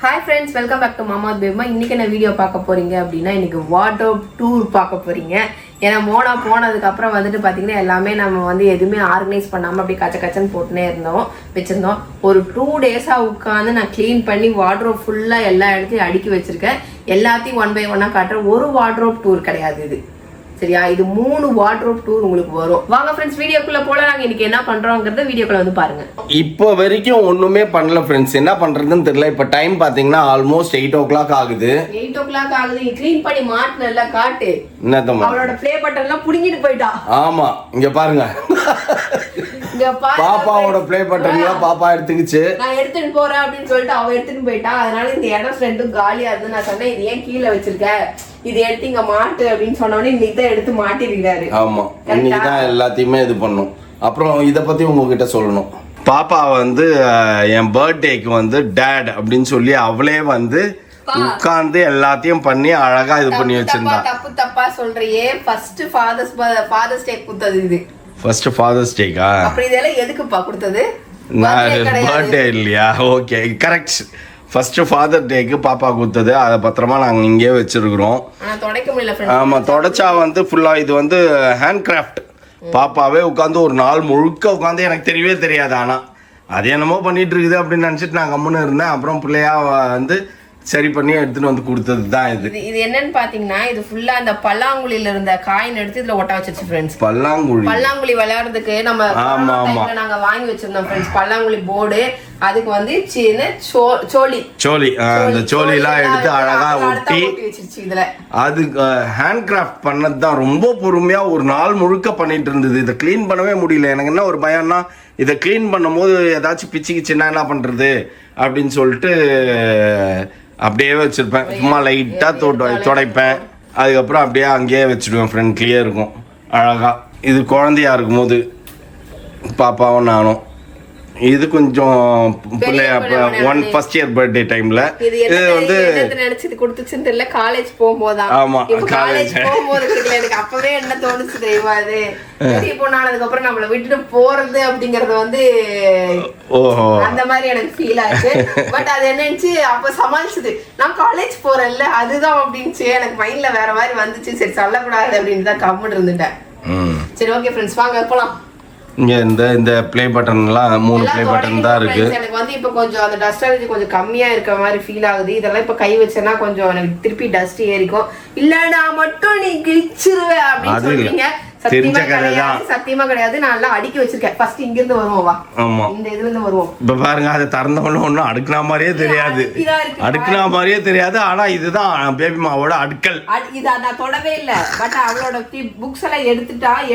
Hi friends, welcome back to மாமா பேமா. இன்னைக்கு என்ன வீடியோ பார்க்க போறீங்க அப்படின்னா, இன்னைக்கு வார்ட்ரோப் டூர் பார்க்க போறீங்க. ஏன்னா மோனா போனதுக்கு அப்புறம் வந்துட்டு பாத்தீங்கன்னா எல்லாமே நம்ம வந்து எதுவுமே ஆர்கனைஸ் பண்ணாம அப்படியே கச்ச கச்சன்னு போட்டுனே வச்சிருந்தோம். ஒரு 2 டேஸா உட்காந்து நான் கிளீன் பண்ணி வார்ட்ரோப் ஃபுல்லா எல்லா இடத்தையும் அடுக்கி வச்சிருக்கேன். எல்லாத்தையும் 1 by 1 காட்டுறேன். ஒரு வார்ட்ரோப் டூர் கிடையாது இது, சரியா? இது 3 வார்ட்ரோப் டூர் உங்களுக்கு வரும். வாங்க ஃப்ரெண்ட்ஸ், வீடியோக்குள்ள போல. நாங்க இன்னைக்கு என்ன பண்றோம்ங்கறத வீடியோக்குள்ள வந்து பாருங்க. இப்போ வரைக்கும் ஒண்ணுமே பண்ணல ஃப்ரெண்ட்ஸ். என்ன பண்றதுன்னு தெரியல. இப்போ டைம் பாத்தீங்கன்னா ஆல்மோஸ்ட் 8 o'clock ஆகுது. 8 o'clock ஆகுது. க்ளீன் பண்ணி மாட்டனல்ல காட்டு. என்னதம்மா அவளோட ப்ளே பட்டன் எல்லாம் புடிங்கிட்டு போயிட்டா. ஆமா, இங்க பாருங்க. பாப்பாவோட ப்ளே பட்டன் எல்லாம் பாப்பா எடுத்துக்கிச்சு. நான் எடுத்துட்டு போறேன் அப்படின்னு சொல்லிட்டு அவ எடுத்துட்டு போயிட்டா. அதனால இந்த இடம் ரெண்டும் காலியா இருந்து நான் சொன்னேன், இது ஏன் கீழே வச்சிருக்க, இது எடுத்து இங்க மாட்டு அப்படின்னு சொன்னோடனே இன்னைக்கு தான் எடுத்து மாட்டிருக்காரு. ஆமா, இன்னைக்குதான் எல்லாத்தையுமே இது பண்ணும். அப்புறம் இத பத்தி உங்ககிட்ட சொல்லணும். பாப்பா வந்து என் பர்த்டேக்கு வந்து டேட் அப்படின்னு சொல்லி அவளே வந்து உட்கார்ந்து எல்லாத்தையும் பண்ணி அழகா இது பண்ணி வச்சிருந்தா. தப்பா சொல்றியே. ஃபர்ஸ்ட் ஃபாதர்ஸ் டே கொடுத்தது இது. ஃபர்ஸ்ட் ஃபாதர்ஸ் டேக்கா? அப்படி இதெல்லாம் எதுக்குப்பா கொடுத்தது? பர்த்டே இல்லையா? Okay, correct. ஃபர்ஸ்ட் ஃபாதர் டேக்கு பாப்பா கொடுத்தது. அதை பத்திரமா நாங்கள் இங்கேயே வச்சிருக்கிறோம். ஆமா, தொடச்சா வந்து ஃபுல்லா இது வந்து ஹேண்ட் கிராஃப்ட். பாப்பாவே உட்காந்து ஒரு நாள் முழுக்க உட்காந்து, எனக்கு தெரியவே தெரியாது. ஆனா அது என்னமோ பண்ணிட்டு இருக்குது அப்படின்னு நினைச்சிட்டு நான் கம்முன்னு இருந்தேன். அப்புறம் பிள்ளையா வந்து சரி பண்ணி எடுத்துட்டு வந்து கொடுத்தது தான் இது. இது என்னன்னு பாத்தீங்கன்னா, இது ஃபுல்லா அந்த பல்லாங்குழில இருந்த காயின் எடுத்து இதுல ஒட்ட வச்சிருச்சு ஃப்ரெண்ட்ஸ். பல்லாங்குழி விளையாடுறதுக்கு நம்ம நாங்க வாங்கி வச்சிருந்தோம் ஃப்ரெண்ட்ஸ். பல்லாங்குழி போர்டு, அதுக்கு வந்து சின்ன சோழி அந்த சோழி எல்லாம் எடுத்து அழகா ஒட்டி இதுல அது ஹேண்ட் கிராஃப்ட் பண்ணது தான். ரொம்ப பொறுமையா ஒரு நாள் முழுக்க பண்ணிட்டு இருந்தது. இதை கிளீன் பண்ணவே முடியல. எனக்கு என்ன ஒரு பயம்னா, இதை கிளீன் பண்ணும் போது ஏதாச்சும் பிச்சுக்கிச்சுன்னா என்ன பண்றது அப்படின்னு சொல்லிட்டு அப்படியே வச்சிருப்பேன். சும்மா லைட்டா துடைப்பேன். அதுக்கப்புறம் அப்படியே அங்கேயே வச்சிடுவேன். ஃப்ரெண்ட்லியே இருக்கும் அழகா. இது குழந்தையா இருக்கும் போது பாப்பாவும் நானும். இது கொஞ்சம் பிள்ளைய ஃபர்ஸ்ட் இயர் பர்த்டே டைம்ல இது வந்து நினைச்சது கொடுத்துச்சுன்னு தெரியல. காலேஜ் போகும்போது. ஆமா, காலேஜ் போகும்போது எனக்கு அப்பவே என்ன தோணுச்சு தெரியுமா, அது பெரிய பொண்ணானதுக்கு அப்புறம் நம்மள விட்டுட்டு போறது அப்படிங்கறது வந்து அந்த மாதிரி எனக்கு ஃபீல் ஆச்சு. பட் அது என்னச்சு, அப்ப சமாளிச்சது. நான் காலேஜ் போறேன்ல அதுதான் அப்படின்ச்சு. எனக்கு மைண்ட்ல வேற மாதிரி வந்துச்சு. சரி சொல்லக்கூடாது அப்படின்னு தான் கம்முன்னு இருந்துட்டேன். சரி, ஓகே ஃப்ரெண்ட்ஸ், வாங்க போலாம். இங்க இந்த ப்ளே பட்டன்லாம் 3 ப்ளே பட்டன் தான் இருக்கு. எனக்கு வந்து இப்ப கொஞ்சம் அந்த டஸ்ட் அலர்ஜி கொஞ்சம் கம்மியா இருக்க மாதிரி ஃபீல் ஆகுது. இதெல்லாம் இப்ப கை வச்சேன்னா கொஞ்சம் எனக்கு திருப்பி டஸ்ட் ஏறிக்கும். இல்லனா மட்டும் நீ கிழிச்சிருவே அப்படின்னு சொல்றீங்க. சத்தியமா கிடையாது. நான் எல்லாம் அடுக்கி வச்சிருக்கேன். ஃபர்ஸ்ட் இங்க இருந்து வருவோம். ஆமா, இந்த இதுல இருந்து வருவோம். இப்ப பாருங்க, அதை திறந்தவொன்னு ஒண்ணும் அடுக்குனா மாதிரியே தெரியாது. அடுக்குனா மாதிரியே தெரியாது. ஆனா இதுதான் பேபிமாவோட அடுக்கல். இது நான் தொடவே இல்ல. பட் அவளோட புக்ஸ் எல்லாம்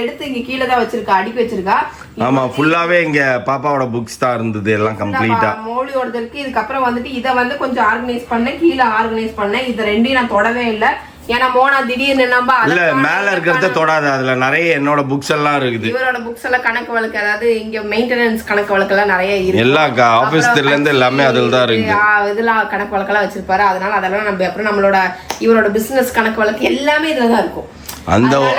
எடுத்து இங்க கீழே தான் வச்சிருக்கா, அடுக்கி வச்சிருக்கா. ஆமா, ஃபுல்லாவே இங்க பாப்பாவோட புக்ஸ் தான் இருந்தது எல்லாம் கம்ப்ளீட்டா. மோலியோட இருக்கு. இதுக்கப்புறம் வந்துட்டு இதை வந்து கொஞ்சம் ஆர்கனைஸ் பண்ணேன், கீழே ஆர்கனைஸ் பண்ணேன். இது ரெண்டையும் நான் தொடவே இல்லை. ஏன்னா மோனா திடீர்னு நம்ம இல்ல மேல இருக்கிறத தொடாத. அதுல நிறைய என்னோட புக்ஸ் எல்லாம் இருக்குது. இவரோட புக்ஸ் எல்லாம் கணக்கு வழக்கு, அதாவது இங்க மெயின்டெனன்ஸ் கணக்கு வழக்கு எல்லாம் நிறைய இருக்கு. எல்லா ஆபீஸ்ல இருந்து எல்லாமே அதுல தான் இருக்கு. இதெல்லாம் கணக்கு வழக்கெல்லாம் வச்சிருப்பாரு. அதனால அதெல்லாம் நம்ம அப்புறம் நம்மளோட இவரோட பிசினஸ் கணக்கு வழக்கு எல்லாமே இதுலதான் இருக்கும்.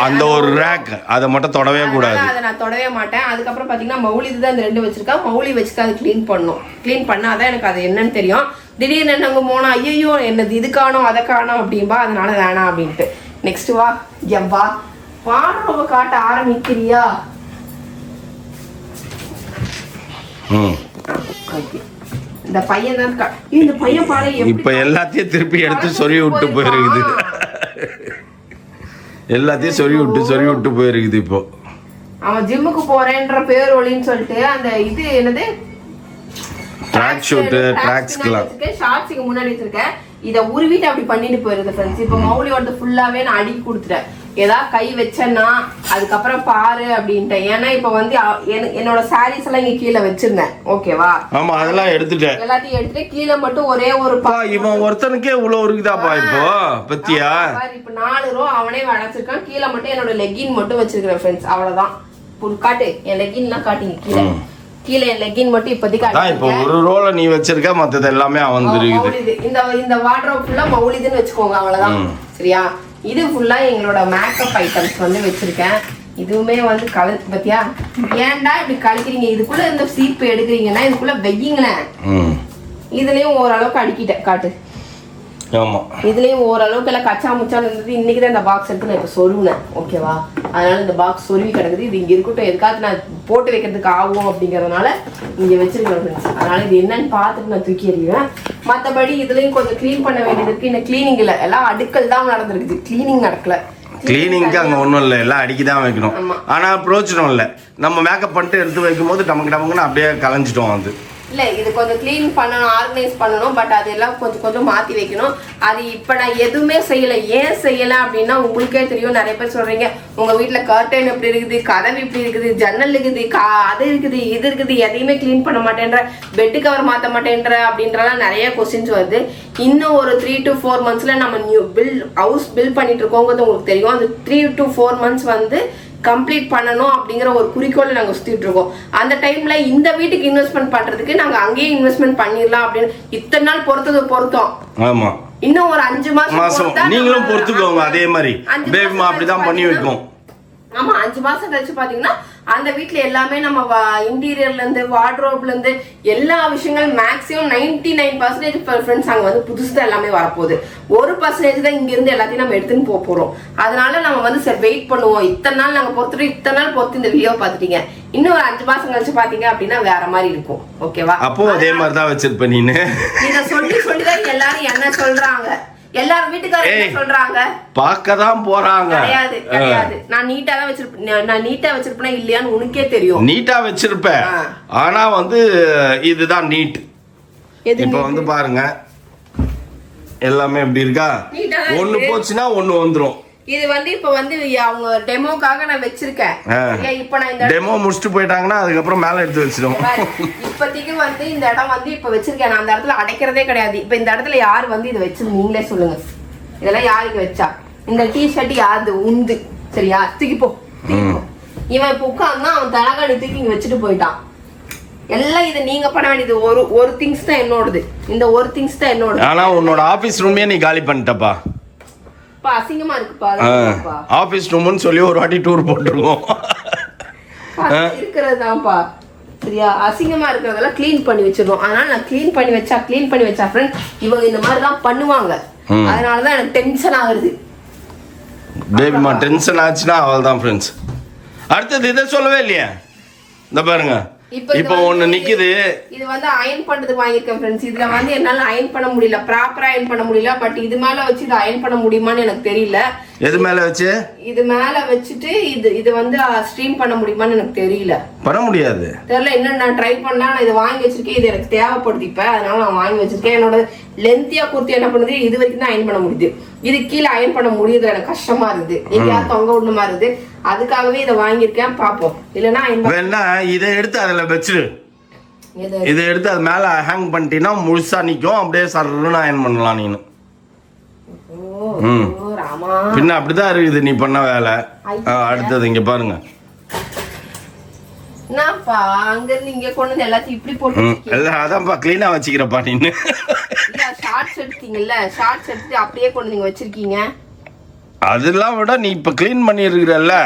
அந்த ஒரு ரேக் அதை மட்டும் தொடவே கூடாது. அதை நான் தொடவே மாட்டேன். அதுக்கப்புறம் பாத்தீங்கன்னா மௌலி தான் இந்த 2 வச்சிருக்கா. மௌலி வச்சுட்டு அது கிளீன் பண்ணாதான் எனக்கு அது என்னன்னு தெரியும். திடீர்னு நாங்க போனா ஐயோ என்னது இது காணும் அதை காணும் அப்படின்பா. அதனால வேணாம் அப்படின்ட்டு. நெக்ஸ்ட் வா எவ்வா வாட்ரோப காட்ட ஆரம்பிக்கிறியா? இந்த பையன் தான். இந்த பையன் பாரு இப்ப எல்லாத்தையும் திருப்பி எடுத்து சொறி விட்டு போயிருக்குது. எல்லாத்தையும் சொறி விட்டு போயிருக்குது. இப்போ அவன் ஜிம்முக்கு போறேன்ற பேர் ஒளின்னு சொல்லிட்டு அந்த இது என்னது ட்ராக் ஷூட் ட்ராக்ஸ்க்குலாம் ஷார்ட்ஸ்க்கு முன்னாடி வச்சிருக்கேன். இதை உருவிட்டு அப்படி பண்ணிட்டு போயிருது ஃப்ரெண்ட்ஸ். இப்போ மௌலியோட ஃபுல்லாவே நான் அடுக்கி கொடுத்துட்டேன். ஏதாவது கை வச்சேன்னா அதுக்கப்புறம் பாரு அப்படின்ட்டேன். ஏன்னா இப்ப வந்து என்னோட சாரீஸ் எல்லாம் இங்க கீழே வச்சிருந்தேன். ஓகேவா? ஆமா, அதெல்லாம் எடுத்துட்டேன். எல்லாத்தையும் எடுத்துட்டு கீழே மட்டும் ஒரே ஒரு இவன் ஒருத்தனுக்கே இவ்வளவு இருக்குதாப்பா இப்போ பத்தியா? இப்ப 4 ரோ அவனே வளைச்சிருக்கான். கீழே மட்டும் என்னோட லெக்கின் மட்டும் வச்சிருக்கிறேன் ஃப்ரெண்ட்ஸ். அவ்வளவுதான். காட்டு என் லெக்கின் எல்லாம் காட்டுங்க. கீழே என் லெக்கின் மட்டும் இப்போதைக்கு இப்போ ஒரு ரோல நீ வச்சிருக்க, மத்தது எல்லாமே அவன் இருக்குது. இந்த வார்ட்ரோப் ஃபுல்லா மௌலிதுன்னு வச்சுக்கோங்க. அவ்வளவுதான், சரியா? இது ஃபுல்லா எங்களோட மேக்கப் ஐட்டம்ஸ் வந்து வச்சிருக்கேன். இதுவுமே வந்து பத்தியா? ஏன்டா இப்படி கலக்கிறீங்க? இதுக்குள்ள இந்த சீப்பு எடுக்கிறீங்கன்னா இதுக்குள்ள வெய்யுங்களேன். இதுலயும் ஓரளவுக்கு அடிக்கிட்டேன். காட்டு. ஆமா, இதுலயும் ஓரளவுக்கு எல்லாம் கச்சா முச்சான்னு இருந்தது. இன்னைக்கு தான் இந்த பாக்ஸ் எடுத்து நான் இப்போ சொருவினேன். ஓகேவா, அதனால இந்த பாக்ஸ் சொருவி கிடக்குது. இது இங்க இருக்கட்டும், எதுக்காவது நான் போட்டு வைக்கிறதுக்கு ஆகும் அப்படிங்கறதுனால இங்க வச்சிருக்கேன் ஃப்ரெண்ட்ஸ். அதனால இது என்னன்னு பார்த்துட்டு நான் தூக்கி எறிவேன். மற்றபடி இதுலயும் கொஞ்சம் க்ளீன் பண்ண வேண்டியது இருக்கு. இன்னும் கிளீனிங் இல்லை, எல்லாம் அடுக்கல் தான் நடந்திருக்குது, கிளீனிங் நடக்கல. கிளீனிங்க்கு அங்கே ஒன்றும் இல்லை, எல்லாம் அடிக்கதான் வைக்கணும். ஆனால் பிரோஜனம் இல்லை. நம்ம மேக்கப் பண்ணிட்டு எடுத்து வைக்கும் போது டமக்குன்னு அப்படியே கலைஞ்சிட்டோம். அது இல்லை, இது கொஞ்சம் க்ளீன் பண்ணணும், ஆர்கனைஸ் பண்ணணும். பட் அதெல்லாம் கொஞ்சம் கொஞ்சம் மாற்றி வைக்கணும். அது இப்போ நான் எதுவுமே செய்யலை. ஏன் செய்யலை அப்படின்னா உங்களுக்கே தெரியும். நிறைய பேர் சொல்கிறீங்க உங்கள் வீட்டில் கர்டன் எப்படி இருக்குது, கதவு இப்படி இருக்குது, ஜன்னல் இருக்குது, அது இருக்குது, இது இருக்குது, எதையுமே க்ளீன் பண்ண மாட்டேன்ற, பெட்டு கவர் மாற்ற மாட்டேன்ற அப்படின்றலாம் நிறைய கொஸ்டின்ஸ் வருது. இன்னும் ஒரு 3 to 4 months நம்ம ஹவுஸ் பில்ட் பண்ணிட்டு இருக்கோங்கிறது உங்களுக்கு தெரியும். அந்த 3 to 4 months வந்து கம்ப்ளீட் பண்ணணும் அப்படிங்கிற ஒரு குறிக்கோளை நாங்க சுத்திட்டு இருக்கோம். அந்த டைம்ல இந்த வீட்டுக்கு இன்வெஸ்ட்மெண்ட் பண்றதுக்கு நாங்க அங்கேயே இன்வெஸ்ட்மெண்ட் பண்ணிடலாம் அப்படின்னு இத்தனை நாள் பொறுத்தோம். ஆமா, இன்னும் ஒரு 5 மாசம் நீங்களும் பொறுத்துக்கோங்க. அதே மாதிரி பேபிமா அப்படிதான் பண்ணி வைக்கும். ஆமா, 5 மாசம் கழிச்சு பாத்தீங்கன்னா அந்த வீட்டுல எல்லாமே நம்ம இன்டீரியர்ல இருந்து வார்ட்ரோப்ல இருந்து எல்லா விஷயங்களும் மேக்ஸிமம் 99% ஃப்ரெண்ட்ஸ் அங்க வந்து புதுசுதான் எல்லாமே வரப்போகுது. 1% தான் இங்க இருந்து எல்லாத்தையும் நம்ம எடுத்துன்னு போறோம். அதனால நம்ம வந்து சரி வெயிட் பண்ணுவோம். இத்தனை நாள் நாங்க பொறுத்துட்டு இத்தனை நாள் பொறுத்து இந்த வீடியோ பாத்துட்டீங்க. இன்னும் ஒரு 5 மாசம் கழிச்சு பாத்தீங்க அப்படின்னா வேற மாதிரி இருக்கும். ஓகேவா? அப்போ அதே மாதிரிதான் வச்சிருப்ப நீனு. இத சொல்லிதான் எல்லாரும் என்ன சொல்றாங்க, எல்லாரும் வீட்டுக்காரங்க என்ன சொல்றாங்க, பார்க்கதான் போறாங்க. கிடையாது, நான் நீட்டா தான் வச்சிருப்பேன். நான் நீட்டா வச்சிருப்பேனா இல்லையான்னு உனக்கே தெரியும். நீட்டா வச்சிருப்ப, ஆனா வந்து இதுதான் நீட். இப்ப வந்து பாருங்க எல்லாமே எப்படி இருக்கா. ஒண்ணு போச்சுன்னா ஒண்ணு வந்துரும். இது வந்து இப்ப வந்து அவங்க டெமோக்காக நான் வச்சிருக்கேன். இப்ப நான் இந்த டெமோ முடிச்சுட்டு போயிட்டாங்கன்னா அதுக்கப்புறம் மேல எடுத்து வச்சிடும். இப்போதைக்கு வந்து இந்த இடம் வந்து இப்ப வச்சிருக்கேன். நான் அந்த இடத்துல அடைக்கிறதே கிடையாது. இப்ப இந்த இடத்துல யாரு வந்து இதை வச்சு நீங்களே சொல்லுங்க. இதெல்லாம் யாருக்கு வச்சா? இந்த டிஷர்ட் யாரு உந்து? சரியா, தூக்கி போ. இவன் இப்ப உட்கார்ந்தா அவன் தலகாணி தூக்கி இங்க வச்சுட்டு போயிட்டான். எல்லாம் இது நீங்க பண்ண வேண்டியது. ஒரு திங்ஸ் தான் என்னோடது. இந்த ஒரு திங்ஸ் தான் என்னோட. ஆனா உன்னோட ஆபீஸ் ரூமே நீ காலி பண்ணிட்டப்பா. அசிங்கமா இருக்குப்பா. ஆபீஸ் ரூம்னு சொல்லி ஒரு வாட்டி டூர் போட்டுருவோம். இருக்கிறதுதான்ப்பா. சரியா, அசிங்கமா இருக்கிறதெல்லாம் கிளீன் பண்ணி வச்சிருவோம். அதனால நான் கிளீன் பண்ணி வச்சா ஃப்ரெண்ட் இவங்க இந்த மாதிரி தான் பண்ணுவாங்க. அதனாலதான் எனக்கு டென்ஷன் ஆகுது. பேபிமா டென்ஷன் ஆச்சுன்னா அவள் தான் ஃப்ரெண்ட்ஸ். அடுத்தது இதை சொல்லவே இல்லையா? இந்த பாருங்க, இப்போ ஒண்ணு நிக்குது. இது வந்து அயன் பண்றதுக்கு வாங்கியிருக்கேன் ஃப்ரெண்ட்ஸ். இதுல வந்து என்னால அயன் பண்ண முடியல, ப்ராப்பரா அயன் பண்ண முடியல. பட் இது மேல வச்சு இது அயன் பண்ண முடியுமான்னு எனக்கு தெரியல. எது மேல வச்சு? இது மேல வச்சுட்டு இது வந்து ஸ்ட்ரீம் பண்ண முடியுமான்னு எனக்கு தெரியல. பண்ண முடியாது, தெரியல. இன்னும் நான் ட்ரை பண்ணா. நான் இது வாங்கி வச்சிருக்கேன். இது எனக்கு தேவைப்படுது இப்ப, அதனால நான் வாங்கி வச்சிருக்கேன். என்னோட லென்த்தியா குர்த்தி என்ன பண்ணுது, இது வரைக்கும் தான் அயன் பண்ண முடியுது. இது கீழே அயன் பண்ண முடியுது. எனக்கு கஷ்டமா இருக்குது, எங்கேயாவது தொங்க விடணுமா இருக்குது. அதுக்காகவே இதை வாங்கியிருக்கேன். பாப்போம். இல்லைன்னா வேணா இதை எடுத்து அதுல வச்சிரு. இதை எடுத்து அது மேல ஹேங் பண்ணிட்டீங்கன்னா முழுசா நிக்கும். அப்படியே சர்ன்னு அயன் பண்ணலாம் நீனு. பின்ன அப்படிதான் இருக்குது நீ பண்ண வேலை. அடுத்தது இங்க பாருங்க. என்னப்பா அங்க இருந்து இங்க கொண்டு வந்து எல்லாத்தையும் இப்படி போட்டு எல்லாம் அதான்ப்பா கிளீனா வச்சுக்கிறப்பா நீனு. ஷார்ட்ஸ் எடுத்தீங்கல்ல, ஷார்ட்ஸ் எடுத்து அப்படியே கொண்டு நீங்க வச்சிருக்கீங்க. அதெல்லாம் விட நீ இப்ப கிளீன் பண்ணி இருக்கிறல்ல,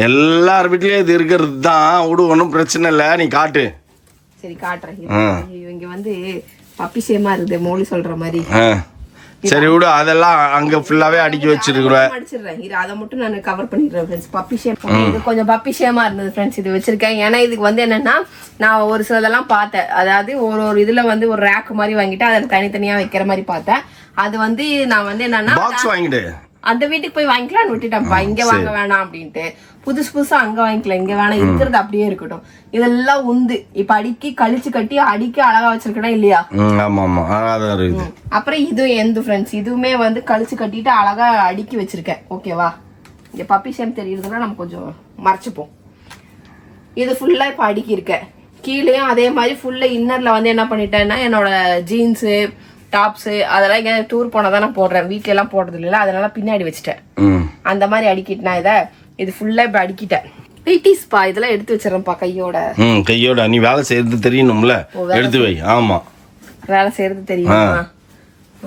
எல்லார் வீட்லயும் இது இருக்கிறது தான். விடு, ஒன்றும் பிரச்சனை இல்லை, நீ காட்டு. சரி காட்டுறேன். இங்க வந்து பப்பி சேமா இருக்குது மோலி சொல்ற மாதிரி. சரி விடு, அதெல்லாம் அங்க ஃபுல்லாவே அடுக்கி வச்சிருக்கிறேன். இது அதை மட்டும் நான் கவர் பண்ணிடுறேன் ஃப்ரெண்ட்ஸ். பப்பி ஷேம் இது கொஞ்சம் பப்பி ஷேமா இருந்தது ஃப்ரெண்ட்ஸ். இது வச்சிருக்கேன். ஏன்னா இதுக்கு வந்து என்னன்னா நான் ஒரு சிலதெல்லாம் பார்த்தேன். அதாவது ஒரு இதுல வந்து ஒரு ரேக் மாதிரி வாங்கிட்டு அதில் தனித்தனியா வைக்கிற மாதிரி பார்த்தேன். அது வந்து நான் வந்து என்னன்னா பாக்ஸ் வாங்கிட்டு அந்த வீட்டுக்கு போய் வாங்கிக்கலாம்னு விட்டுட்டேன்ப்பா. இங்க வாங்க வேணாம் அப்படின்ட்டு புதுசா அங்க வாங்கிக்கலாம், இங்க வேணாம், இருக்கிறது அப்படியே இருக்கட்டும். இதெல்லாம் உந்து இப்ப அடுக்கி கழிச்சு கட்டி அடுக்கி அழகா வச்சிருக்கா இல்லையா? அப்புறம் இதுவும் எந்த ஃப்ரெண்ட்ஸ் இதுவுமே வந்து கழிச்சு கட்டிட்டு அழகா அடுக்கி வச்சிருக்கேன். ஓகேவா? இங்க பப்பி சேம் தெரியுதுன்னா நம்ம கொஞ்சம் மறைச்சுப்போம். இது ஃபுல்லா இப்ப அடுக்கி இருக்கேன். கீழேயும் அதே மாதிரி ஃபுல்லா இன்னர்ல வந்து என்ன பண்ணிட்டேன்னா என்னோட ஜீன்ஸு டாப்ஸு அதெல்லாம் இங்கே டூர் போனதான் நான் போடுறேன். வீட்டுல எல்லாம் போடுறது இல்லைல்ல, அதனால பின்னாடி வச்சுட்டேன். அந்த மாதிரி அடிக்கிட்டேன். இதை இது ஃபுல்லா இப்ப அடிக்கிட்டேன். வெயிட்டிஸ்பா இதெல்லாம் எடுத்து வச்சிடறேன்ப்பா கையோட. கையோட நீ வேலை செய்யறது தெரியணும்ல, எடுத்து வை. ஆமா, வேலை செய்யறது தெரியுமா?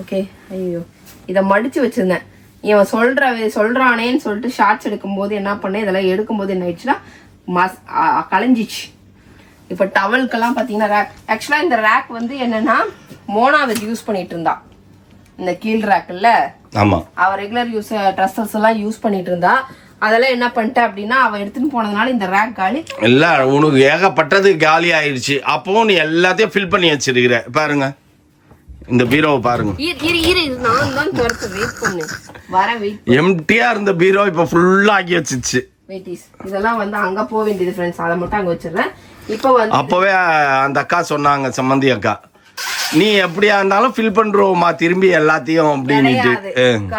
ஓகே. ஐயோ, இதை மடிச்சு வச்சிருந்தேன். இவன் சொல்றானேன்னு சொல்லிட்டு ஷார்ட்ஸ் எடுக்கும் போது என்ன பண்ணேன், இதெல்லாம் எடுக்கும் போது என்ன ஆயிடுச்சுன்னா கலைஞ்சிச்சு. இப்போ டவல்க்கெல்லாம் பார்த்தீங்கன்னா ரேக். ஆக்சுவலாக இந்த ரேக் வந்து என்னன்னா மோனா அதை யூஸ் பண்ணிட்டு இருந்தா. இந்த கீழ் ரேக் இல்ல, ஆமா, அவ ரெகுலர் யூஸ் ட்ரெஸ்ஸஸ் எல்லாம் யூஸ் பண்ணிட்டு இருந்தா. அதெல்லாம் என்ன பண்ணிட்டேன் அப்படின்னா அவ எடுத்துன்னு போனதுனால இந்த ரேக் காலி. இல்ல உனக்கு ஏகப்பட்டது காலி ஆயிடுச்சு. அப்போ நீ எல்லாத்தையும் ஃபில் பண்ணி வச்சிருக்கிற. பாருங்க இந்த பீரோவை பாருங்க. நான் தான் துரத்து வெயிட் பண்ணு வரேன். வெயிட் எம்டியா இருந்த பீரோ இப்போ ஃபுல்லா ஆக்கி வச்சிச்சு. வெயிட்டிஸ் இதெல்லாம் வந்து அங்க போக வேண்டியது ஃப்ரெண்ட்ஸ். அதை மட்டும் அங்க வச்சிடுறேன். இப்போ வந்து அப்பவே அந்த அக்கா சொன்னாங்க, சம்மந்தி அக்கா, நீ எப்படியா இருந்தாலும் ஃபில் பண்றோமா திரும்பி எல்லாத்தையும் அப்படின்ட்டு.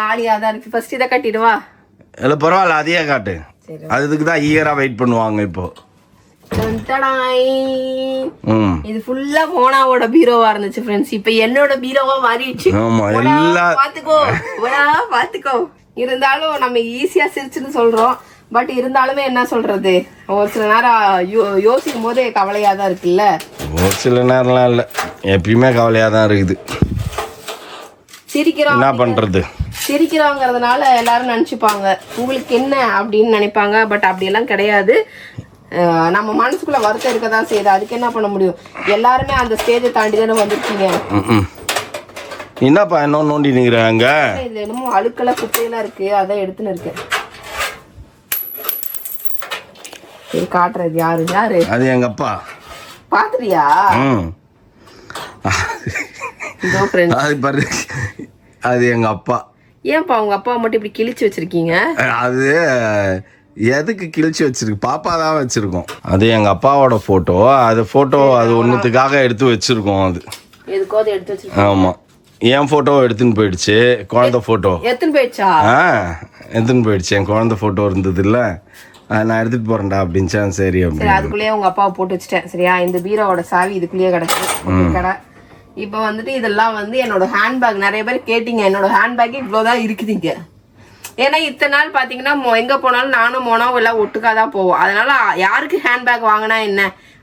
காலியா தான் இருக்கு. ஃபர்ஸ்ட் இதை கட்டிடுவா. இல்ல பரவாயில்ல, அதையே காட்டு. அதுக்கு தான் ஈகரா வெயிட் பண்ணுவாங்க இப்போ. இது ஃபுல்லா மோனாவோட பீரோவா இருந்துச்சு ஃப்ரெண்ட்ஸ். இப்போ என்னோட பீரோவா மாறிடுச்சு. ஆமா, எல்லாம் பாத்துக்கோ. இருந்தாலும் நம்ம ஈஸியா சிரிச்சுன்னு சொல்றோம். பட் இருந்தாலுமே என்ன சொல்றது, ஒரு சில நேரம் யோசிக்கும் போதே கவலையா தான் இருக்குல்ல. ஒரு சில நேரம்லாம் இல்ல, எப்பயுமே கவலையா தான் இருக்குது. சிரிக்கிறோம், என்ன பண்றது, சிரிக்கிறோங்கிறதுனால எல்லாரும் நினைச்சுப்பாங்க உங்களுக்கு என்ன அப்படின்னு நினைப்பாங்க. பட் அப்படியெல்லாம் கிடையாது. நம்ம மனசுக்குள்ள வருத்தம் இருக்கதான் செய்யுது. அதுக்கு என்ன பண்ண முடியும், எல்லாருமே அந்த ஸ்டேஜை தாண்டி தானே வந்திருக்கீங்க. என்னப்பா என்ன நோண்டி நிக்கிறாங்க? இதுல என்னமோ அழுக்கெல்லாம் குப்பையெல்லாம் இருக்கு, அதான் எடுத்துன்னு இருக்கேன். சரி காட்டுறது. யாரு அது எங்க அப்பா. பாத்துறியா? அது பாரு, அது எங்க அப்பா. ஏன்பா உங்க அப்பா மட்டும் இப்படி கிழிச்சு வச்சிருக்கீங்க? அது எதுக்கு கிழிச்சு வச்சிருக்கு, பாப்பா தான் வச்சிருக்கோம். அது எங்க அப்பாவோட போட்டோ. அது போட்டோ அது ஒன்னுத்துக்காக எடுத்து வச்சிருக்கோம். அது எதுக்கோ அதை எடுத்து வச்சிருக்கோம். ஆமா, என் போட்டோ எடுத்துன்னு போயிடுச்சு. குழந்தை போட்டோ எடுத்துன்னு போயிடுச்சா? எடுத்துன்னு போயிடுச்சு. என் குழந்தை போட்டோ இருந்தது இல்ல, நான் எடுத்துட்டு போறேன்டா அப்படின்ச்சா. சரி சரி, அதுக்குள்ளேயே உங்க அப்பாவை போட்டு வச்சுட்டேன். சரியா, இந்த பீரோவோட சாவி இதுக்குள்ளேயே கிடக்கு கடை. இப்போ வந்துட்டு இதெல்லாம் வந்து என்னோட ஹேண்ட்பேக். நிறைய பேர் கேட்டீங்க என்னோட ஹேண்ட்பேக் இவ்வளோதான் இருக்குதுங்க. ஏன்னா இத்தனை நாள் பார்த்தீங்கன்னா எங்கே போனாலும் நானும் மோனாவும் எல்லாம் ஒட்டுக்காதான் போவோம். அதனால யாருக்கு ஹேண்ட்பேக் வாங்கினா என்ன,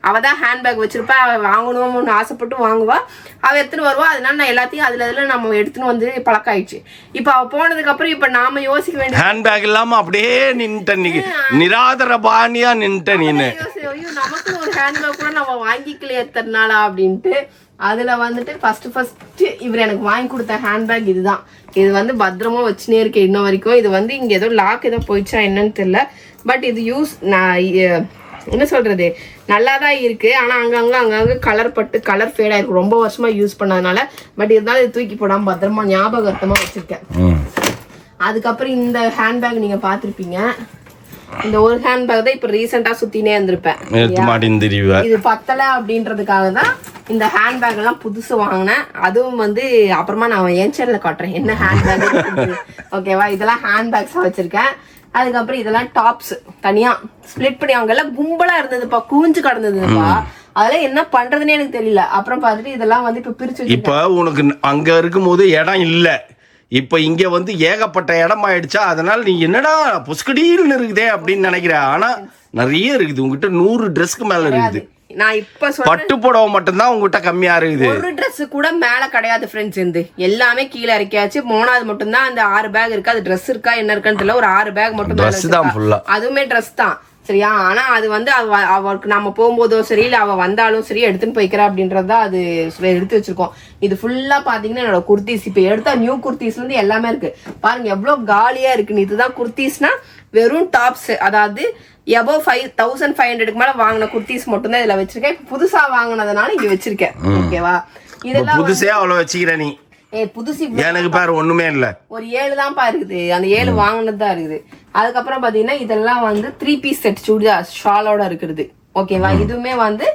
அவள் தான் ஹேண்ட்பேக் வச்சிருப்பா. அவள் வாங்கணும்னு ஆசைப்பட்டு வாங்குவா, அவள் எடுத்துன்னு வருவா. அதனால நான் எல்லாத்தையும் அதில் நம்ம எடுத்துன்னு வந்து பழக்கம் ஆயிடுச்சு. இப்போ அவள் போனதுக்கு அப்புறம் இப்போ நாம யோசிக்க வேண்டிய ஹேண்ட்பேக் இல்லாம அப்படியே நின்ட்ட, நீ நிராதர பாணியா நின்ட்ட. நீனு நமக்கு ஒரு ஹேண்ட்பேக் கூட நம்ம வாங்கிக்கலையே எத்தனை நாளா அப்படின்ட்டு. அதுல வந்துட்டு ஃபர்ஸ்ட் இவர் எனக்கு வாங்கி கொடுத்த ஹேண்ட்பேக் இதுதான். இது வந்து பத்திரமா வச்சுனே இருக்கேன் இன்ன வரைக்கும். இது வந்து இங்க ஏதோ லாக் ஏதோ போயிடுச்சா என்னன்னு தெரியல. பட் இது நான் என்ன சொல்றது, நல்லா தான் இருக்கு. ஆனா அங்கங்க கலர் பட்டு கலர் ஃபேட் ஆயிருக்கு, ரொம்ப வருஷமா யூஸ் பண்ணதுனால. பட் இருந்தாலும் இது தூக்கி போடாம பத்திரமா ஞாபகார்த்தமா வச்சிருக்கேன். அதுக்கப்புறம் இந்த ஹேண்ட்பேக் நீங்க பாத்திருப்பீங்க. இந்த ஒரு ஹேண்ட்பேக் தான் இப்ப ரீசெண்டா சுத்தினே இருந்திருப்பேன். இது பத்தல அப்படின்றதுக்காக தான் இந்த ஹேண்ட்பேக் எல்லாம் புதுசு வாங்கினேன். அதுவும் வந்து அப்புறமா நான் என் சேனல்ல காட்டுறேன் என்ன ஹேண்ட்பேக். ஓகேவா, இதெல்லாம் ஹேண்ட்பேக்ஸா வச்சிருக்கேன். அதுக்கப்புறம் இதெல்லாம் டாப்ஸ் தனியா ஸ்பிளிட் பண்ணி அவங்க எல்லாம் கும்பலா இருந்ததுப்பா, குவிஞ்சு கிடந்ததுப்பா. அதெல்லாம் என்ன பண்றதுன்னு எனக்கு தெரியல. அப்புறம் பார்த்துட்டு இதெல்லாம் வந்து இப்ப பிரிச்சு. இப்ப உனக்கு அங்க இருக்கும் போது இடம் இல்ல, இப்ப இங்க வந்து ஏகப்பட்ட இடம் ஆயிடுச்சா. அதனால நீ என்னடா புஸ்கடின்னு இருக்குதே அப்படின்னு நினைக்கிற. ஆனா நிறைய இருக்குது உங்ககிட்ட. 100 ட்ரெஸ்க்கு மேல இருக்குது. நான் இப்ப பட்டு புடவை மட்டும்தான் உங்ககிட்ட கம்மியா இருக்குது. ஒரு ட்ரெஸ் கூட மேல கிடையாது ஃப்ரெண்ட்ஸ். இந்த எல்லாமே கீழே இறக்கியாச்சு. மூணாவது மட்டும் தான் அந்த 6 பேக் இருக்கு. அது ட்ரெஸ் இருக்கா என்ன இருக்கான்னு தெரியல. ஒரு 6 பேக் மட்டும், அதுவுமே ட்ரெஸ் தான். சரியா, ஆனா அது வந்து அவருக்கு நம்ம போகும்போதோ சரி இல்ல அவ வந்தாலும் சரி எடுத்துன்னு போய்க்கிறா அப்படின்றதான் அது எடுத்து வச்சிருக்கோம். இது ஃபுல்லா பாத்தீங்கன்னா என்னோட குர்த்திஸ். இப்ப எடுத்தா நியூ குர்த்திஸ்ல இருந்து எல்லாமே இருக்கு. பாருங்க எவ்வளவு காலியா இருக்குன்னு. இதுதான் குர்த்திஸ்னா வெறும் டாப்ஸ், அதாவது எபோவ் 5500க்கு மேல வாங்கின குர்த்திஸ் மட்டும் தான் இதுல வச்சிருக்கேன். புதுசா வாங்கினதுனால இங்க வச்சிருக்கேன். ஓகேவா, இதெல்லாம் புதுசே அவ்வளவு வச்சுக்கிற நீ. புதுசு எனக்கு பாரு ஒண்ணுமே இல்ல, ஒரு 7 தான்ப்பா இருக்குது. அந்த 7 வாங்கினது தான் இருக்குது. அதுக்கப்புறம் பாத்தீங்கன்னா இதெல்லாம் வந்து 3 பீஸ் செட் சுடிதார் ஷாலோட இருக்குது. ஓகேவா, இதுவுமே வந்து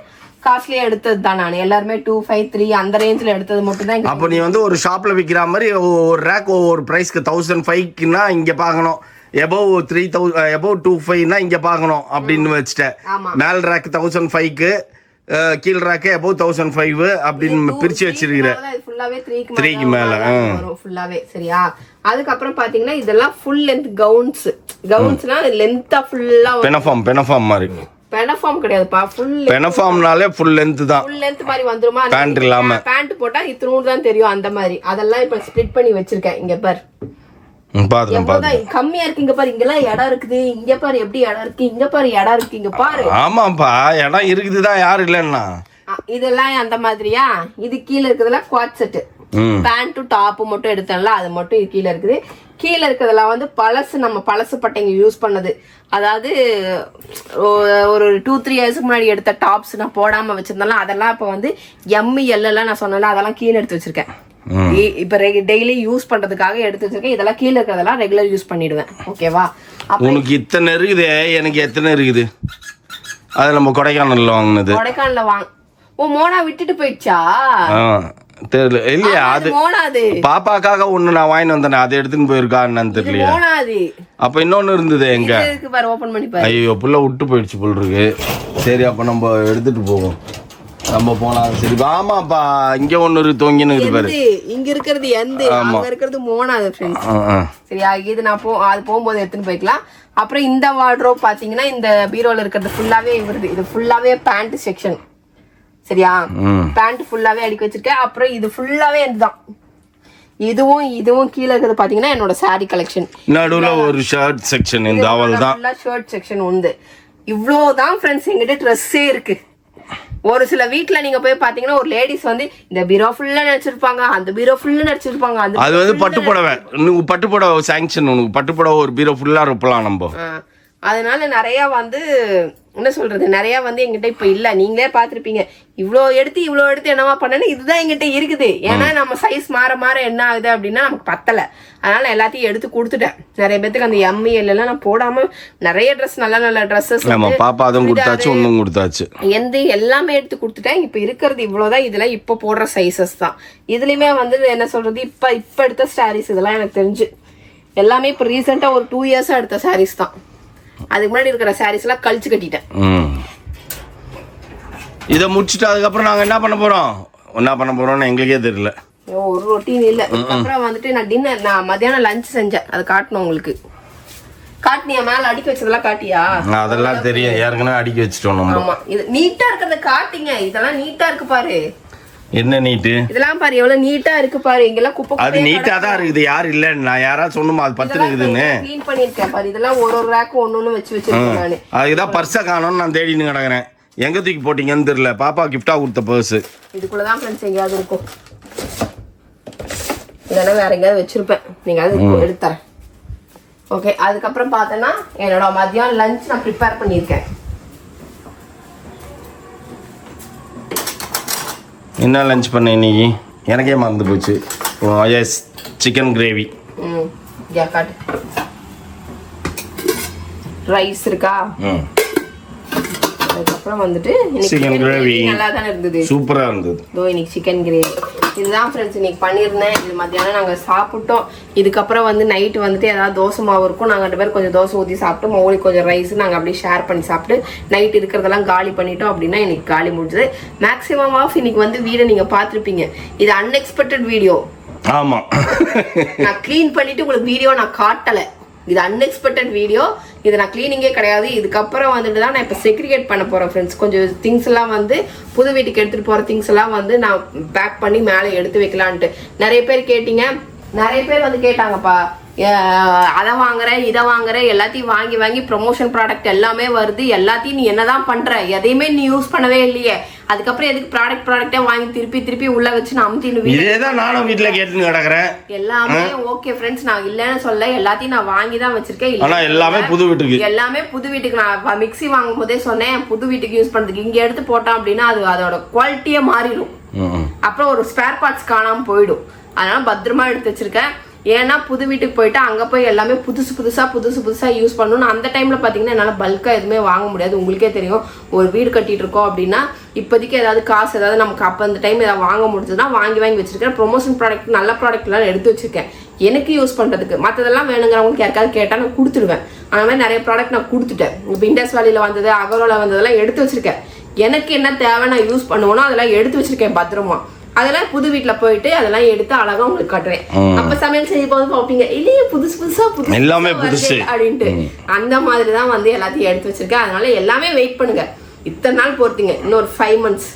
காஸ்ட்லியா எடுத்தது தான். நான் எல்லாருமே 253 அந்த ரேஞ்சில எடுத்தது மட்டும் தான். அப்ப நீ வந்து ஒரு ஷாப்ல விக்கிற மாதிரி ஒரு ரேக் ஒரு பிரைஸ்க்கு 1005க்குன்னா இங்க பாக்கணும், எபோவ் 3000 எபோவ் 25னா இங்க பாக்கணும் அப்படின்னு வச்சுட்டேன். மேல் ரேக் 1005க்கு, கீழ் ரேக்கு எபோவ் 1005 அப்படின்னு பிரிச்சு வச்சிருக்கிற. ஃபுல்லாவே 3க்கு மேல வரும் ஃபுல்லாவே. சரியா, அதுக்கப்புறம் பாத்தீங்கன்னா இதெல்லாம் ஃபுல் லென்த் கவுன்ஸ்னா லென்த்தா ஃபுல்லா பெனஃபார்ம் மாதிரி. பெனஃபார்ம் கிடையாதுப்பா, ஃபுல் பெனஃபார்ம்னாலே ஃபுல் லென்த் தான். ஃபுல் லென்த் மாதிரி வந்துருமா, பேண்ட் இல்லாம. பேண்ட் போட்டா இத்தனூர் தான் தெரியும் அந்த மாதிரி. அதெல்லாம் இப்ப ஸ்ப்ளிட் பண்ணி வச்சிருக்கேன். இங்க பார் எவ்வளவுதான் கம்மியா இருக்கு. இங்க பாரு, இங்கெல்லாம் இடம் இருக்குது. இங்க பாரு எப்படி இடம் இருக்கு. இங்க பாரு இடம் இருக்கு. இங்க பாரு. ஆமாப்பா, இடம் இருக்குதுதான், யாரு இல்லன்னா. இதெல்லாம் அந்த மாதிரியா. இது கீழே இருக்குதுலாம் குவாட் செட்டு. பேண்ட் டாப் மட்டும் எடுத்தோம்ல, அது மட்டும் இது கீழே இருக்குது. கீழே இருக்கிறதெல்லாம் வந்து பழசு, நம்ம பழசு பட்டைங்க யூஸ் பண்ணது. அதாவது ஒரு 2-3 இயர்ஸ்க்கு முன்னாடி எடுத்த டாப்ஸ் நான் போடாம வச்சிருந்தாலும் அதெல்லாம் இப்ப வந்து எம்இஎல் எல்லாம் நான் சொன்னல, அதெல்லாம் கீழே எடுத்து வச்சிருக்கேன். இப்ப டெய்லி யூஸ் பண்றதுக்காக எடுத்து வச்சிருக்கேன். இதெல்லாம் கீழே இருக்கிறதெல்லாம் ரெகுலர் யூஸ் பண்ணிடுவேன். ஓகேவா? உனக்கு இத்தனை இருக்குது, எனக்கு எத்தனை இருக்குது? அது நம்ம கொடைக்கானல்ல வாங்கினது. கொடைக்கானல்ல ஓ, மோனா விட்டுட்டு போயிடுச்சா? தெரியல இல்லையா? அது மோனாது பாப்பாக்காக ஒண்ணு நான் வாங்கிட்டு வந்தேன், அதை எடுத்துன்னு போயிருக்கா என்னன்னு தெரியலையா? மோனாது. அப்ப இன்னொன்னு இருந்தது எங்க? பாரு, ஓபன் பண்ணி பாரு. ஐயோ, புள்ள விட்டு போயிடுச்சு போல் இருக்கு. சரி, அப்ப நம்ம எடுத்துட்டு போவோம். நம்ம போலாம். சரி, ஆமாப்பா, இங்க ஒண்ணு இருக்கு, தொங்கின்னு இருக்கு பாரு. இங்க இருக்கிறது எந்த, அங்க இருக்கிறது மோனாது ஃப்ரெண்ட்ஸ். சரியா? இது நான் அது போகும்போது எடுத்துன்னு போய்க்கலாம். அப்புறம் இந்த வார்ட்ரோப் பாத்தீங்கன்னா, இந்த பீரோல இருக்கிறது ஃபுல்லாவே இவருது. இது ஃபுல்லாவே பேண்ட் செக்ஷன். சரியா? பேண்ட் ஃபுல்லாவே அடிக்க வச்சிருக்கேன். அப்புறம் இது ஃபுல்லாவே இதுதான். இதுவும் கீழே இருக்கிறது பாத்தீங்கன்னா என்னோட சாரி கலெக்ஷன். நடுவுல ஒரு ஷர்ட் செக்ஷன், இந்த அவள் தான் ஷர்ட் செக்ஷன் உண்டு. இவ்வளவுதான் ஃப்ரெண்ட்ஸ் எங்கிட்ட ட்ரெஸ்ஸே இருக்கு. ஒரு சில வீட்டுல நீங்க போய் பாத்தீங்கன்னா ஒரு லேடிஸ் வந்து இந்த பீரோ ஃபுல்லா நடிச்சிருப்பாங்க, அந்த பீரோ ஃபுல்லா நடிச்சிருப்பாங்க. அது வந்து பட்டு புடவை. உனக்கு பட்டு புடவை சாங்ஷன், உனக்கு பட்டு புடவை ஒரு பீரோ ஃபுல்லா இருப்பலாம் நம்ம. அதனால நிறைய வந்து என்ன சொல்றது, நிறைய வந்து எங்கிட்ட இப்ப இல்ல. நீங்களே பாத்திருப்பீங்க, இவ்வளோ எடுத்து என்னவா பண்ணு, இதுதான் எங்கிட்ட இருக்குது. ஏன்னா நம்ம சைஸ் மாற என்ன ஆகுது அப்படின்னா நமக்கு பத்தல. அதனால எல்லாத்தையும் எடுத்து கொடுத்துட்டேன். நிறைய பேத்துக்கு அந்த எம்இஎல் எல்லாம் நான் போடாம நிறைய ட்ரெஸ், நல்ல ட்ரெஸ்ஸஸ் பாப்பா அதுவும் கொடுத்தாச்சு, ஒன்னும் கொடுத்தாச்சு, எல்லாமே எடுத்து கொடுத்துட்டேன். இப்ப இருக்கிறது இவ்வளவுதான். இதெல்லாம் இப்ப போடுற சைசஸ் தான். இதுலயுமே வந்து என்ன சொல்றது, இப்ப எடுத்த சாரீஸ் இதெல்லாம் எனக்கு தெரிஞ்சு எல்லாமே இப்ப ரீசெண்டா ஒரு 2 இயர்ஸா எடுத்த சாரீஸ் தான். அதுக்கு முன்னாடி இருக்கிற சாரீஸ் எல்லாம் கழிச்சு கட்டிட்டேன். இதை முடிச்சுட்டு அதுக்கப்புறம் நாங்க என்ன பண்ண போறோம்னு எங்களுக்கே தெரியல. ஒரு ரொட்டீன் இல்ல. அப்புறம் வந்துட்டு நான் மத்தியானம் லஞ்ச் செஞ்சேன். அது காட்டணும் உங்களுக்கு. காட்டினியா? மேல அடிக்க வச்சதெல்லாம் காட்டியா? அதெல்லாம் தெரியும், ஏற்கனவே அடிக்க வச்சுட்டோம் நம்ம. ஆமா, இது நீட்டா இருக்கிறத காட்டிங்க. இதெல்லாம் நீட்டா இருக்கு பாரு. என்ன நீட்டு? இதெல்லாம் பாரு எவ்வளவு நீட்டா இருக்கு பாரு. இங்கெல்லாம் குப்பை. அது நீட்டா தான் இருக்குது. யாரு இல்ல, நான் யாராவது சொன்னோமா அது பத்து இருக்குதுன்னு க்ளீன் பண்ணிருக்கேன் பாரு. இதெல்லாம் ஒரு ரேக் ஒண்ணு வச்சிருக்கேன் நானு. அதுதான் பர்ஸ காணோம்னு நான் தேடின்னு கிடக்குறேன். எங்க தூக்கி போட்டீங்கன்னு தெரியல. பாப்பா கிஃப்டா கொடுத்த பர்ஸ் இதுக்குள்ளதான் ஃப்ரெண்ட்ஸ் எங்கேயாவது இருக்கும். இதெல்லாம் வேற எங்கேயாவது வச்சிருப்பேன். நீங்க அது எடுத்துறேன். ஓகே, அதுக்கப்புறம் பார்த்தேன்னா என்னோட மதியம் லஞ்ச் நான் ப்ரிப்பேர் பண்ணியிருக்கேன். என்ன லஞ்ச் பண்ண இன்னைக்கு? எனக்கே மறந்து போச்சு. S, chicken gravy. ரைஸ் இருக்கா? அதுக்கப்புறம் வந்துட்டு சிக்கன் கிரேவி நல்லா தானே இருந்தது, சூப்பரா இருந்தது. இன்னைக்கு சிக்கன் கிரேவி இதுதான் ஃப்ரெண்ட்ஸ் இன்னைக்கு பண்ணியிருந்தேன். இது மத்தியானம் நாங்கள் சாப்பிட்டோம். இதுக்கப்புறம் வந்து நைட்டு வந்துட்டு ஏதாவது தோசை மாவு இருக்கும். நாங்கள் 2 பேர் கொஞ்சம் தோசை ஊற்றி சாப்பிட்டு, மௌலிக்கு கொஞ்சம் ரைஸ் நாங்கள் அப்படியே ஷேர் பண்ணி சாப்பிட்டு நைட் இருக்கிறதெல்லாம் காலி பண்ணிட்டோம் அப்படின்னா இன்னைக்கு காலி முடிஞ்சது. மேக்ஸிமம் ஆஃப் இன்னைக்கு வந்து வீடை நீங்கள் பார்த்துருப்பீங்க. இது அன்எக்ஸ்பெக்டட் வீடியோ. ஆமா, நான் க்ளீன் பண்ணிட்டு உங்களுக்கு வீடியோ நான் காட்டலை. இது அன்எக்ஸ்பெக்டட் வீடியோ. இது நான் கிளீனிங்கே கிடையாது. இதுக்கப்புறம் வந்துட்டு தான் நான் இப்போ செக்ரிகேட் பண்ண போகிறேன் ஃப்ரெண்ட்ஸ். கொஞ்சம் திங்ஸ் எல்லாம் வந்து புது வீட்டுக்கு எடுத்துகிட்டு போகிற திங்ஸ் எல்லாம் வந்து நான் பேக் பண்ணி மேலே எடுத்து வைக்கலான்ட்டு. நிறைய பேர் கேட்டீங்க, நிறைய பேர் வந்து கேட்டாங்கப்பா, அதை வாங்குறேன் இதை வாங்குறேன் எல்லாத்தையும் வாங்கி ப்ரொமோஷன் ப்ராடக்ட் எல்லாமே வருது, எல்லாத்தையும் நீ என்னதான் பண்ற, எதையுமே நீ யூஸ் பண்ணவே இல்லையே, அதுக்கப்புறம் எதுக்கு ப்ராடக்டே வாங்கி திருப்பி உள்ள வச்சு நான் இதேதான் நானும் வீட்டுல கேட்டு கிடக்குறேன். எல்லாமே ஓகே ஃப்ரெண்ட்ஸ், நான் இல்லைன்னு சொல்ல, எல்லாத்தையும் நான் வாங்கி தான் வச்சிருக்கேன். எல்லாமே புது வீட்டுக்கு நான் மிக்ஸி வாங்கும் போதே சொன்னேன், புது வீட்டுக்கு யூஸ் பண்றதுக்கு. இங்க எடுத்து போட்டோம் அப்படின்னா அது அதோட குவாலிட்டியே மாறிடும். அப்புறம் ஒரு ஸ்பேர் பார்ட்ஸ் காணாம போயிடும். அதனால பத்திரமா எடுத்து வச்சிருக்கேன். ஏன்னா புது வீட்டுக்கு போயிட்டு அங்கே போய் எல்லாமே புதுசா யூஸ் பண்ணணும். அந்த டைமில் பார்த்தீங்கன்னா என்னால் பல்காக எதுவுமே வாங்க முடியாது. உங்களுக்கே தெரியும், ஒரு வீடு கட்டிட்டு இருக்கோம் அப்படின்னா இப்போதைக்கு ஏதாவது காசு ஏதாவது நமக்கு அப்போ அந்த டைம் ஏதாவது வாங்க முடிஞ்சதுன்னா வாங்கி வச்சிருக்கேன். ப்ரொமோஷன் ப்ராடக்ட் நல்ல ப்ராடக்ட்லாம் எடுத்து வச்சிருக்கேன் எனக்கு யூஸ் பண்ணுறதுக்கு. மற்றதெல்லாம் வேணுங்கிறவங்களுக்கு யாருக்காவது கேட்டால் நான் கொடுத்துடுவேன். அந்த மாதிரி நிறைய ப்ராடக்ட் நான் கொடுத்துட்டேன். இப்போ இண்டஸ் வேலியில் வந்தது, அகரோவில் வந்ததெல்லாம் எடுத்து வச்சிருக்கேன். எனக்கு என்ன தேவை நான் யூஸ் பண்ணுவேனோ அதெல்லாம் எடுத்து வச்சிருக்கேன் பத்திரமா. அதெல்லாம் புது வீட்டுல போயிட்டு அதெல்லாம் எடுத்து அழகா உங்களுக்கு காட்டுவேன். அப்ப சமையல் செய்யும் போது பாப்பீங்க, இல்லையே புதுசா எல்லாமே புதுசு அப்படின்ட்டு. அந்த மாதிரிதான் வந்து எல்லாத்தையும் எடுத்து வச்சிருக்கேன். அதனால எல்லாமே வெயிட் பண்ணுங்க. இத்தனை நாள் பொறுத்தீங்க, இன்னொரு 5 months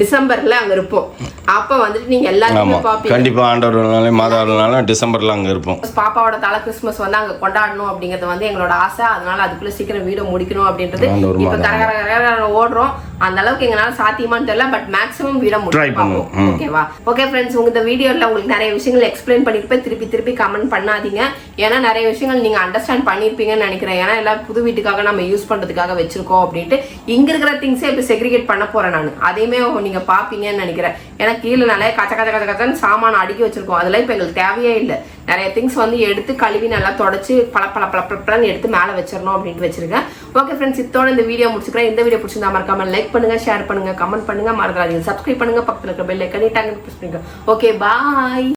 டிசம்பர்ல அங்க இருப்போம். அப்ப வந்துட்டு நீங்க எல்லாருமே பாப்பீங்க. கண்டிப்பா ஆண்டவர்னாலே மாதாவதுனால டிசம்பர்ல அங்க இருப்போம். பாப்பாவோட தலை கிறிஸ்மஸ் வந்து அங்க கொண்டாடணும் அப்படிங்கறது வந்து எங்களோட ஆசை. அதனால அதுக்குள்ள சீக்கிரம் வீடியோ முடிக்கணும் அப்படின்றது இப்ப கரகர ஓடுறோம். அந்த அளவுக்கு எங்களால சாத்தியமான்னு தெரியல, பட் மேக்ஸிமம் வீடியோ முடிப்போம். ஓகேவா? ஓகே ஃப்ரெண்ட்ஸ், உங்க இந்த வீடியோல உங்களுக்கு நிறைய விஷயங்கள் எக்ஸ்பிளைன் பண்ணிருப்பேன். திருப்பி கமெண்ட் பண்ணாதீங்க. ஏன்னா நிறைய விஷயங்கள் நீங்க அண்டர்ஸ்டாண்ட் பண்ணிருப்பீங்கன்னு நினைக்கிறேன். ஏன்னா எல்லாம் புது வீட்டுக்காக நம்ம யூஸ் பண்றதுக்காக வச்சிருக்கோம் அப்படின்ட்டு இங்க இருக்கிற திங்ஸே இப்ப செக்ரிகேட் பண்ண போறேன் நான். அதையுமே நீங்க பாப்பீங்கன்னு நினைக்கிறேன். ஏன்னா கீழே நிறைய கச்சன்னு சாமான அடுக்கி வச்சிருக்கோம். அதெல்லாம் இப்ப எங்களுக்கு தேவையே இல்லை. நிறைய திங்ஸ் வந்து எடுத்து கழுவி நல்லா தொடச்சு பளபளன்னு எடுத்து மேல வச்சிடணும் அப்படின்ட்டு வச்சிருக்கேன். ஓகே ஃப்ரெண்ட்ஸ், இதோட இந்த வீடியோ முடிச்சுக்கிறேன். இந்த வீடியோ பிடிச்சிருந்தா மறக்காம லைக் பண்ணுங்க, ஷேர் பண்ணுங்க, கமெண்ட் பண்ணுங்க, மறந்துடாதீங்க சப்ஸ்கிரைப் பண்ணுங்க, பக்கத்துல இருக்க பெல் ஐகானை டாங்க பிரஸ் பண்ணுங்க. ஓகே, பாய்.